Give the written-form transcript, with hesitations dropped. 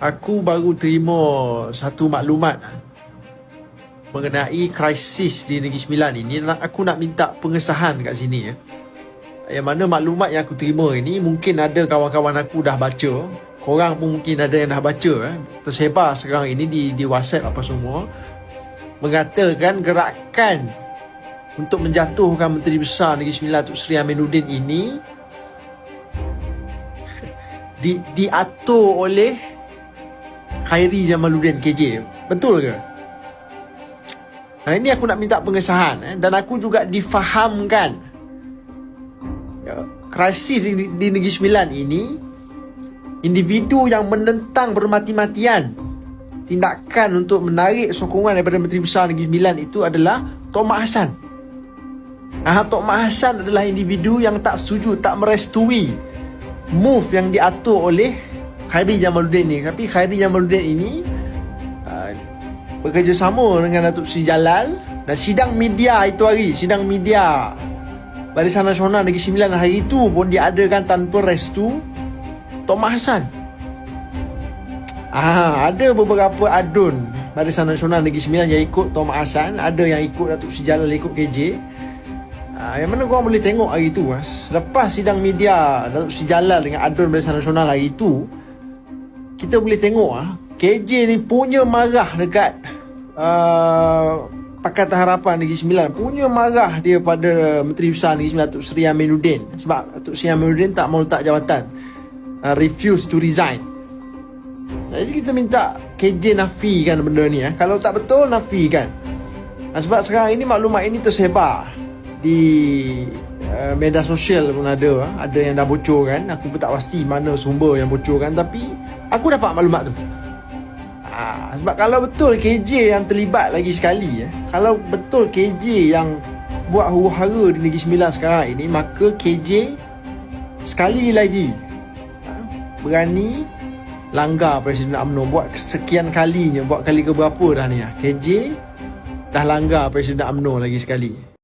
Aku baru terima satu maklumat mengenai krisis di Negeri Sembilan ini. Aku nak minta pengesahan kat sini ya. Yang mana maklumat yang aku terima ini mungkin ada kawan-kawan aku dah baca. Korang pun mungkin ada yang dah baca tersebar sekarang ini di WhatsApp apa semua. Mengatakan gerakan untuk menjatuhkan Menteri Besar Negeri Sembilan Datuk Seri Aminuddin ini diatur oleh Khairi Jamaluddin KJ. Betul ke? Nah, ini aku nak minta pengesahan dan aku juga difahamkan krisis di Negeri Sembilan ini, individu yang menentang bermati-matian tindakan untuk menarik sokongan daripada Menteri Besar Negeri Sembilan itu adalah Tok Mak Hassan. Tok Mak Hassan adalah individu yang tak setuju, tak merestui move yang diatur oleh Khairi Jamaluddin ni. Tapi Khairi Jamaluddin ini bekerjasama dengan Datuk Seri Jalal, dan sidang media itu hari, sidang media Barisan Nasional Negeri Sembilan hari itu pun diadakan tanpa restu Tok Mak Hassan. Ada beberapa adun Barisan Nasional Negeri Sembilan yang ikut Tok Mak Hassan, ada yang ikut Datuk Seri Jalal, ikut KJ. Yang mana korang boleh tengok hari itu, selepas sidang media Datuk Seri Jalal dengan adun Barisan Nasional hari itu, kita boleh tengok KJ ni punya marah dekat Pakatan Harapan Negeri Sembilan, punya marah dia pada Menteri Besar Negeri Sembilan Datuk Seri Aminuddin, sebab Datuk Seri Aminuddin tak mahu letak jawatan, refuse to resign. Jadi kita minta KJ nafikan benda ni kalau tak betul nafikan. Sebab sekarang ini maklumat ini tersebar di media sosial pun ada yang dah bocorkan. Aku pun tak pasti mana sumber yang bocorkan, tapi aku dapat maklumat tu. Sebab kalau betul KJ yang terlibat lagi sekali, kalau betul KJ yang buat huru-hara di Negeri Sembilan sekarang ini, maka KJ sekali lagi berani langgar Presiden UMNO. Buat sekian kalinya, buat kali keberapa dah ni KJ dah langgar Presiden UMNO lagi sekali.